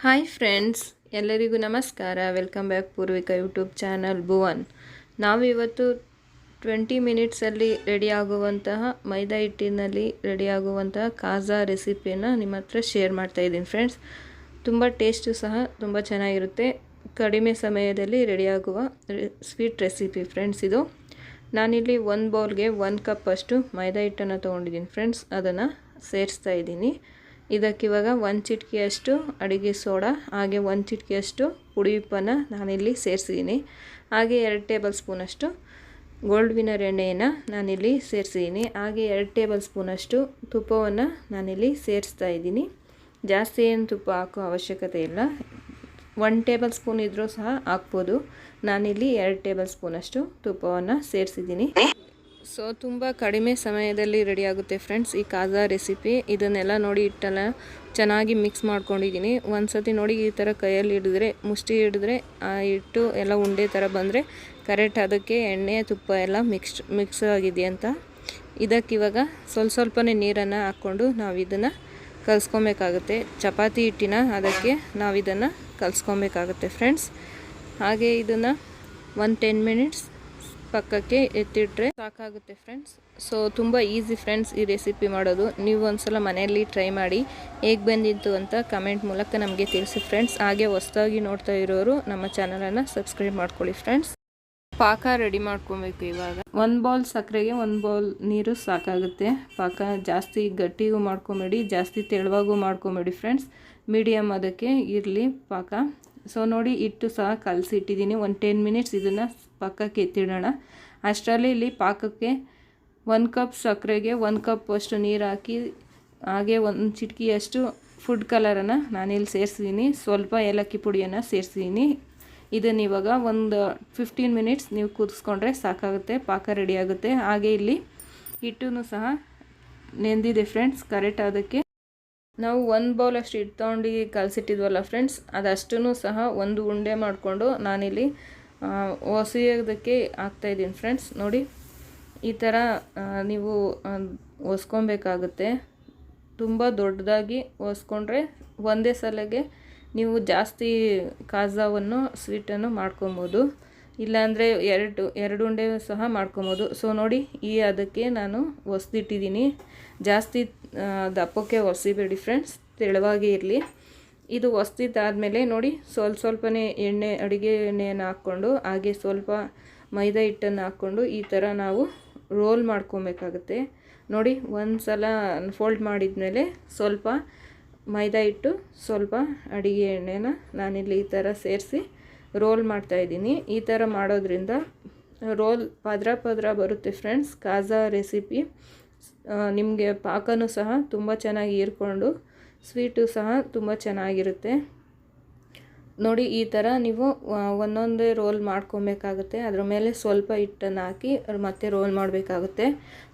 Hi friends, ಎಲ್ಲರಿಗೂ ನಮಸ್ಕಾರ. Welcome back Poorvika YouTube channel Bhuvan. ನಾವು ಇವತ್ತು 20 ಮಿನಿಟ್ಸಲ್ಲಿ ರೆಡಿಯಾಗುವಂತಹ ಮೈದಾ ಹಿಟ್ಟಿನಲ್ಲಿ ರೆಡಿಯಾಗುವಂತಹ ಕಾಜಾ ರೆಸಿಪಿಯನ್ನು ನಿಮ್ಮ ಹತ್ರ ಶೇರ್ ಮಾಡ್ತಾಯಿದ್ದೀನಿ ಫ್ರೆಂಡ್ಸ್. ತುಂಬ ಟೇಸ್ಟು ಸಹ ತುಂಬ ಚೆನ್ನಾಗಿರುತ್ತೆ. ಕಡಿಮೆ ಸಮಯದಲ್ಲಿ ರೆಡಿಯಾಗುವ ಸ್ವೀಟ್ ರೆಸಿಪಿ ಫ್ರೆಂಡ್ಸ್ ಇದು. ನಾನಿಲ್ಲಿ ಒಂದು ಬೌಲ್ಗೆ 1 ಕಪ್ ಅಷ್ಟು ಮೈದಾ ಹಿಟ್ಟನ್ನು ತೊಗೊಂಡಿದ್ದೀನಿ ಫ್ರೆಂಡ್ಸ್. ಅದನ್ನು ಸೇರಿಸ್ತಾ ಇದ್ದೀನಿ. ಇದಕ್ಕಿವಾಗ 1 ಚಿಟಿಕೆಯಷ್ಟು ಅಡುಗೆ ಸೋಡಾ ಹಾಗೆ 1 ಚಿಟಿಕೆಯಷ್ಟು ಪುಡಿ ಉಪ್ಪನ್ನು ನಾನಿಲ್ಲಿ ಸೇರಿಸಿದ್ದೀನಿ. ಹಾಗೆ 2 ಟೇಬಲ್ ಸ್ಪೂನಷ್ಟು ಗೋಲ್ಡ್ ವಿನ್ನರ್ ಎಣ್ಣೆಯನ್ನು ನಾನಿಲ್ಲಿ ಸೇರಿಸಿದ್ದೀನಿ. ಹಾಗೆ 2 ಟೇಬಲ್ ಸ್ಪೂನಷ್ಟು ತುಪ್ಪವನ್ನು ನಾನಿಲ್ಲಿ ಸೇರಿಸ್ತಾ ಇದ್ದೀನಿ. ಜಾಸ್ತಿ ಏನು ತುಪ್ಪ ಹಾಕೋ ಅವಶ್ಯಕತೆ ಇಲ್ಲ. 1 ಟೇಬಲ್ ಸ್ಪೂನ್ ಇದ್ದರೂ ಸಹ ಹಾಕ್ಬೋದು. ನಾನಿಲ್ಲಿ 2 ಟೇಬಲ್ ಸ್ಪೂನಷ್ಟು ತುಪ್ಪವನ್ನು ಸೇರಿಸಿದ್ದೀನಿ. ಸೊ ತುಂಬ ಕಡಿಮೆ ಸಮಯದಲ್ಲಿ ರೆಡಿಯಾಗುತ್ತೆ ಫ್ರೆಂಡ್ಸ್ ಈ ಕಾಜಾ ರೆಸಿಪಿ. ಇದನ್ನೆಲ್ಲ ನೋಡಿ ಹಿಟ್ಟೆಲ್ಲ ಚೆನ್ನಾಗಿ ಮಿಕ್ಸ್ ಮಾಡ್ಕೊಂಡಿದ್ದೀನಿ. ಒಂದು ಸತಿ ನೋಡಿ ಈ ಥರ ಕೈಯಲ್ಲಿ ಹಿಡಿದ್ರೆ, ಮುಷ್ಟಿ ಹಿಡಿದ್ರೆ ಆ ಹಿಟ್ಟು ಎಲ್ಲ ಉಂಡೆ ಥರ ಬಂದರೆ ಕರೆಕ್ಟ್ ಅದಕ್ಕೆ ಎಣ್ಣೆ ತುಪ್ಪ ಎಲ್ಲ ಮಿಕ್ಸ್ ಆಗಿದೆ ಅಂತ. ಇದಕ್ಕಿವಾಗ ಸ್ವಲ್ಪನೇ ನೀರನ್ನು ಹಾಕ್ಕೊಂಡು ನಾವು ಇದನ್ನು ಕಲಿಸ್ಕೊಬೇಕಾಗುತ್ತೆ. ಚಪಾತಿ ಹಿಟ್ಟಿನ ಅದಕ್ಕೆ ನಾವು ಇದನ್ನು ಕಲಿಸ್ಕೊಬೇಕಾಗುತ್ತೆ ಫ್ರೆಂಡ್ಸ್. ಹಾಗೆ ಇದನ್ನು 10 ಮಿನಿಟ್ಸ್ ಪಕ್ಕಕ್ಕೆ ಎತ್ತಿಟ್ರೆ ಸಾಕಾಗುತ್ತೆ ಫ್ರೆಂಡ್ಸ್. ಸೊ ತುಂಬ ಈಸಿ ಫ್ರೆಂಡ್ಸ್ ಈ ರೆಸಿಪಿ ಮಾಡೋದು. ನೀವು ಒಂದ್ಸಲ ಮನೆಯಲ್ಲಿ ಟ್ರೈ ಮಾಡಿ ಹೇಗೆ ಬಂದಿತ್ತು ಅಂತ ಕಮೆಂಟ್ ಮೂಲಕ ನಮಗೆ ತಿಳಿಸಿ ಫ್ರೆಂಡ್ಸ್. ಹಾಗೆ ಹೊಸದಾಗಿ ನೋಡ್ತಾ ಇರೋರು ನಮ್ಮ ಚಾನಲನ್ನು ಸಬ್ಸ್ಕ್ರೈಬ್ ಮಾಡ್ಕೊಳ್ಳಿ ಫ್ರೆಂಡ್ಸ್. ಪಾಕ ರೆಡಿ ಮಾಡ್ಕೊಬೇಕು. ಇವಾಗ 1 ಬೌಲ್ ಸಕ್ಕರೆಗೆ 1 ಬೌಲ್ ನೀರು ಸಾಕಾಗುತ್ತೆ. ಪಾಕ ಜಾಸ್ತಿ ಗಟ್ಟಿಗೂ ಮಾಡ್ಕೊಬೇಡಿ, ಜಾಸ್ತಿ ತೆಳುವಾಗೂ ಮಾಡ್ಕೊಬೇಡಿ ಫ್ರೆಂಡ್ಸ್. ಮೀಡಿಯಮ್ ಅದಕ್ಕೆ ಇರಲಿ ಪಾಕ. ಸೊ ನೋಡಿ ಹಿಟ್ಟು ಸಹ ಕಲಸಿಟ್ಟಿದ್ದೀನಿ. 10 ಮಿನಿಟ್ಸ್ ಇದನ್ನು ಪಕ್ಕಕ್ಕೆ ಎತ್ತಿಡೋಣ. ಅಷ್ಟರಲ್ಲಿ ಇಲ್ಲಿ ಪಾಕಕ್ಕೆ 1 ಕಪ್ ಸಕ್ಕರೆಗೆ 1 ಕಪ್ ಅಷ್ಟು ನೀರು ಹಾಕಿ ಹಾಗೆ 1 ಚಿಟಿಕೆಯಷ್ಟು ಫುಡ್ ಕಲರನ್ನು ನಾನಿಲ್ಲಿ ಸೇರಿಸಿದ್ದೀನಿ. ಸ್ವಲ್ಪ ಏಲಕ್ಕಿ ಪುಡಿಯನ್ನು ಸೇರಿಸಿದ್ದೀನಿ. ಇದನ್ನು ಇವಾಗ ಒಂದು 15 ಮಿನಿಟ್ಸ್ ನೀವು ಕುದಿಸ್ಕೊಂಡ್ರೆ ಸಾಕಾಗುತ್ತೆ, ಪಾಕ ರೆಡಿಯಾಗುತ್ತೆ. ಹಾಗೆ ಇಲ್ಲಿ ಹಿಟ್ಟೂ ಸಹ ನೆಂದಿದೆ ಫ್ರೆಂಡ್ಸ್ ಕರೆಕ್ಟ್. ಅದಕ್ಕೆ ನಾವು 1 ಬೌಲ್ ಅಷ್ಟು ಹಿಟ್ಟು ತೊಗೊಂಡು ಕಲಸಿಟ್ಟಿದ್ವಲ್ಲ ಫ್ರೆಂಡ್ಸ್, ಅದಷ್ಟೂ ಸಹ ಒಂದು ಉಂಡೆ ಮಾಡಿಕೊಂಡು ನಾನಿಲ್ಲಿ ಹೊಸಿಯೋದಕ್ಕೆ ಹಾಕ್ತಾಯಿದ್ದೀನಿ ಫ್ರೆಂಡ್ಸ್. ನೋಡಿ ಈ ಥರ ನೀವು ಹೊಸ್ಕೊಬೇಕಾಗುತ್ತೆ. ತುಂಬ ದೊಡ್ಡದಾಗಿ ಹೊಸ್ಕೊಂಡ್ರೆ ಒಂದೇ ಸಲಗೆ ನೀವು ಜಾಸ್ತಿ ಕಾಜಾವನ್ನು ಸ್ವೀಟನ್ನು ಮಾಡ್ಕೊಬೋದು. ಇಲ್ಲಾಂದರೆ ಎರಡು ಉಂಡೆ ಸಹ ಮಾಡ್ಕೊಬೋದು. ಸೊ ನೋಡಿ ಅದಕ್ಕೆ ನಾನು ಹೊಸ್ದಿಟ್ಟಿದ್ದೀನಿ. ಜಾಸ್ತಿ ದಪ್ಪಕ್ಕೆ ಹೊಸಿಬೇಡಿ ಫ್ರೆಂಡ್ಸ್, ತೆಳುವಾಗಿ ಇರಲಿ. ಇದು ಹೊಸ್ದಿದ್ದಾದಮೇಲೆ ನೋಡಿ ಸ್ವಲ್ಪನೇ ಅಡುಗೆ ಎಣ್ಣೆಯನ್ನು ಹಾಕ್ಕೊಂಡು ಹಾಗೆ ಸ್ವಲ್ಪ ಮೈದಾ ಹಿಟ್ಟನ್ನು ಹಾಕ್ಕೊಂಡು ಈ ಥರ ನಾವು ರೋಲ್ ಮಾಡ್ಕೊಬೇಕಾಗುತ್ತೆ. ನೋಡಿ ಒಂದು ಸಲ ಫೋಲ್ಡ್ ಮಾಡಿದ್ಮೇಲೆ ಸ್ವಲ್ಪ ಮೈದಾ ಹಿಟ್ಟು ಸ್ವಲ್ಪ ಅಡುಗೆ ಎಣ್ಣೆನ ನಾನಿಲ್ಲಿ ಈ ಥರ ಸೇರಿಸಿ ರೋಲ್ ಮಾಡ್ತಾಯಿದ್ದೀನಿ. ಈ ಥರ ಮಾಡೋದ್ರಿಂದ ರೋಲ್ ಪದ್ರ ಬರುತ್ತೆ ಫ್ರೆಂಡ್ಸ್. ಕಾಜಾ ರೆಸಿಪಿ ನಿಮಗೆ ಪಾಕನೂ ಸಹ ತುಂಬ ಚೆನ್ನಾಗಿ ಹೀರ್ಕೊಂಡು ಸ್ವೀಟು ಸಹ ತುಂಬ ಚೆನ್ನಾಗಿರುತ್ತೆ. ನೋಡಿ ಈ ಥರ ನೀವು ಒಂದೊಂದೇ ರೋಲ್ ಮಾಡ್ಕೊಬೇಕಾಗುತ್ತೆ. ಅದ್ರ ಮೇಲೆ ಸ್ವಲ್ಪ ಹಿಟ್ಟನ್ನು ಹಾಕಿ ಮತ್ತೆ ರೋಲ್ ಮಾಡಬೇಕಾಗುತ್ತೆ.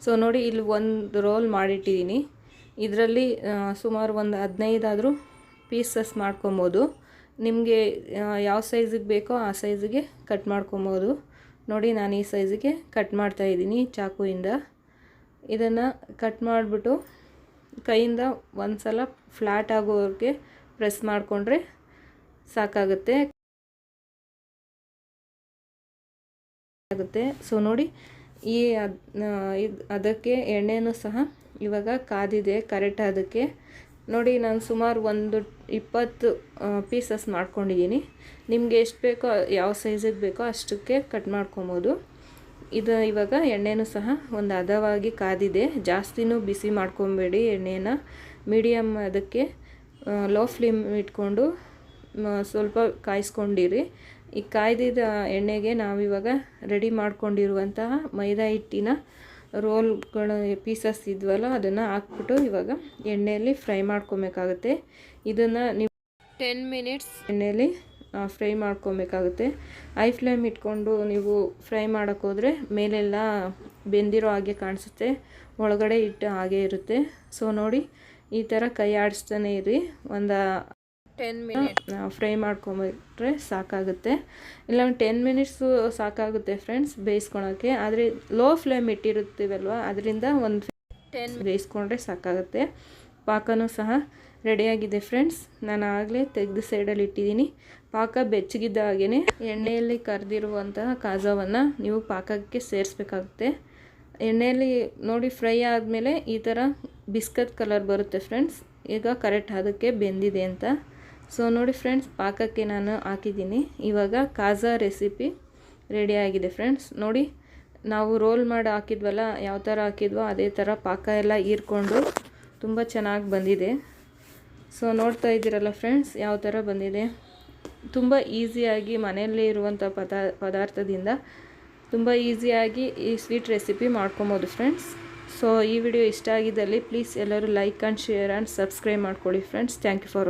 ಸೊ ನೋಡಿ ಇಲ್ಲಿ ಒಂದು ರೋಲ್ ಮಾಡಿಟ್ಟಿದ್ದೀನಿ. ಇದರಲ್ಲಿ ಸುಮಾರು ಒಂದು 15 ಆದರೂ ಪೀಸಸ್ ಮಾಡ್ಕೊಬೋದು. ನಿಮಗೆ ಯಾವ ಸೈಜಿಗೆ ಬೇಕೋ ಆ ಸೈಜಿಗೆ ಕಟ್ ಮಾಡ್ಕೊಬೋದು. ನೋಡಿ ನಾನು ಈ ಸೈಜಿಗೆ ಕಟ್ ಮಾಡ್ತಾಯಿದ್ದೀನಿ ಚಾಕುವಿಂದ. ಇದನ್ನು ಕಟ್ ಮಾಡಿಬಿಟ್ಟು ಕೈಯಿಂದ ಒಂದು ಸಲ ಫ್ಲ್ಯಾಟ್ ಆಗೋವರೆಗೆ ಪ್ರೆಸ್ ಮಾಡಿಕೊಂಡ್ರೆ ಸಾಕಾಗುತ್ತೆ. ಸೊ ನೋಡಿ ಅದಕ್ಕೆ ಎಣ್ಣೆನೂ ಸಹ ಇವಾಗ ಕಾದಿದೆ ಕರೆಕ್ಟ್. ಅದಕ್ಕೆ ನೋಡಿ ನಾನು ಸುಮಾರು ಒಂದು 20 ಪೀಸಸ್ ಮಾಡ್ಕೊಂಡಿದ್ದೀನಿ. ನಿಮಗೆ ಎಷ್ಟು ಬೇಕೋ ಯಾವ ಸೈಜಿಗೆ ಬೇಕೋ ಅಷ್ಟಕ್ಕೆ ಕಟ್ ಮಾಡ್ಕೊಬೋದು. ಇದು ಇವಾಗ ಎಣ್ಣೆನೂ ಸಹ ಒಂದು ಹದವಾಗಿ ಕಾದಿದೆ. ಜಾಸ್ತಿನೂ ಬಿಸಿ ಮಾಡ್ಕೊಬೇಡಿ ಎಣ್ಣೆನ, ಮೀಡಿಯಮ್ ಅದಕ್ಕೆ ಲೋ ಫ್ಲೇಮ್ ಇಟ್ಕೊಂಡು ಸ್ವಲ್ಪ ಕಾಯಿಸ್ಕೊಂಡಿರಿ. ಈ ಕಾಯ್ದಿದ್ದ ಎಣ್ಣೆಗೆ ನಾವಿವಾಗ ರೆಡಿ ಮಾಡ್ಕೊಂಡಿರುವಂತಹ ಮೈದಾ ಹಿಟ್ಟಿನ ರೋಲ್ಗಳ ಪೀಸಸ್ ಇದ್ವಲ್ಲ ಅದನ್ನು ಹಾಕ್ಬಿಟ್ಟು ಇವಾಗ ಎಣ್ಣೆಯಲ್ಲಿ ಫ್ರೈ ಮಾಡ್ಕೊಬೇಕಾಗುತ್ತೆ. ಇದನ್ನು ನೀವು 10 ಮಿನಿಟ್ಸ್ ಎಣ್ಣೆಯಲ್ಲಿ ಫ್ರೈ ಮಾಡ್ಕೊಬೇಕಾಗುತ್ತೆ. ಹೈ ಫ್ಲೇಮ್ ಇಟ್ಕೊಂಡು ನೀವು ಫ್ರೈ ಮಾಡೋಕ್ಕೋದ್ರೆ ಮೇಲೆಲ್ಲ ಬೆಂದಿರೋ ಹಾಗೆ ಕಾಣಿಸುತ್ತೆ, ಒಳಗಡೆ ಹಿಟ್ಟು ಹಾಗೆ ಇರುತ್ತೆ. ಸೊ ನೋಡಿ ಈ ಥರ ಕೈ ಆಡಿಸ್ತಾನೆ ಇರಿ. ಒಂದು 10 ಮಿನಿಟ್ಸ್ ಫ್ರೈ ಮಾಡ್ಕೊಂಬಿಟ್ರೆ ಸಾಕಾಗುತ್ತೆ. ಇಲ್ಲ 10 ಮಿನಿಟ್ಸು ಸಾಕಾಗುತ್ತೆ ಫ್ರೆಂಡ್ಸ್ ಬೇಯಿಸ್ಕೊಳೋಕ್ಕೆ. ಆದರೆ ಲೋ ಫ್ಲೇಮ್ ಇಟ್ಟಿರುತ್ತೀವಲ್ವ ಅದರಿಂದ ಒಂದು 10 ಬೇಯಿಸ್ಕೊಂಡ್ರೆ ಸಾಕಾಗುತ್ತೆ. ಪಾಕನೂ ಸಹ ರೆಡಿಯಾಗಿದೆ ಫ್ರೆಂಡ್ಸ್. ನಾನು ಆಗಲೇ ತೆಗೆದು ಸೈಡಲ್ಲಿ ಇಟ್ಟಿದ್ದೀನಿ. ಪಾಕ ಬೆಚ್ಚಗಿದ್ದ ಹಾಗೇ ಎಣ್ಣೆಯಲ್ಲಿ ಕರೆದಿರುವಂತಹ ಕಾಜಾವನ್ನು ನೀವು ಪಾಕಕ್ಕೆ ಸೇರಿಸ್ಬೇಕಾಗುತ್ತೆ. ಎಣ್ಣೆಯಲ್ಲಿ ನೋಡಿ ಫ್ರೈ ಆದಮೇಲೆ ಈ ಥರ ಬಿಸ್ಕತ್ ಕಲರ್ ಬರುತ್ತೆ ಫ್ರೆಂಡ್ಸ್. ಈಗ ಕರೆಕ್ಟ್ ಅದಕ್ಕೆ ಬೆಂದಿದೆ ಅಂತ. ಸೊ ನೋಡಿ ಫ್ರೆಂಡ್ಸ್, ಪಾಕಕ್ಕೆ ನಾನು ಹಾಕಿದ್ದೀನಿ. ಇವಾಗ ಕಾಜಾ ರೆಸಿಪಿ ರೆಡಿಯಾಗಿದೆ ಫ್ರೆಂಡ್ಸ್. ನೋಡಿ, ನಾವು ರೋಲ್ ಮಾಡಿ ಹಾಕಿದ್ವಲ್ಲ, ಯಾವ ಥರ ಹಾಕಿದ್ವೋ ಅದೇ ಥರ ಪಾಕ ಎಲ್ಲ ಹೀರ್ಕೊಂಡು ತುಂಬ ಚೆನ್ನಾಗಿ ಬಂದಿದೆ. ಸೊ ನೋಡ್ತಾ ಇದ್ದೀರಲ್ಲ ಫ್ರೆಂಡ್ಸ್, ಯಾವ ಥರ ಬಂದಿದೆ. ತುಂಬ ಈಸಿಯಾಗಿ ಮನೆಯಲ್ಲೇ ಇರುವಂಥ ಪದಾರ್ಥದಿಂದ ತುಂಬ ಈಸಿಯಾಗಿ ಈ ಸ್ವೀಟ್ ರೆಸಿಪಿ ಮಾಡ್ಕೊಬೋದು ಫ್ರೆಂಡ್ಸ್. ಸೊ ಈ ವಿಡಿಯೋ ಇಷ್ಟ ಆಗಿದ್ದಲ್ಲಿ ಪ್ಲೀಸ್ ಎಲ್ಲರೂ like and share and subscribe ಮಾಡ್ಕೊಳ್ಳಿ ಫ್ರೆಂಡ್ಸ್. Thank you for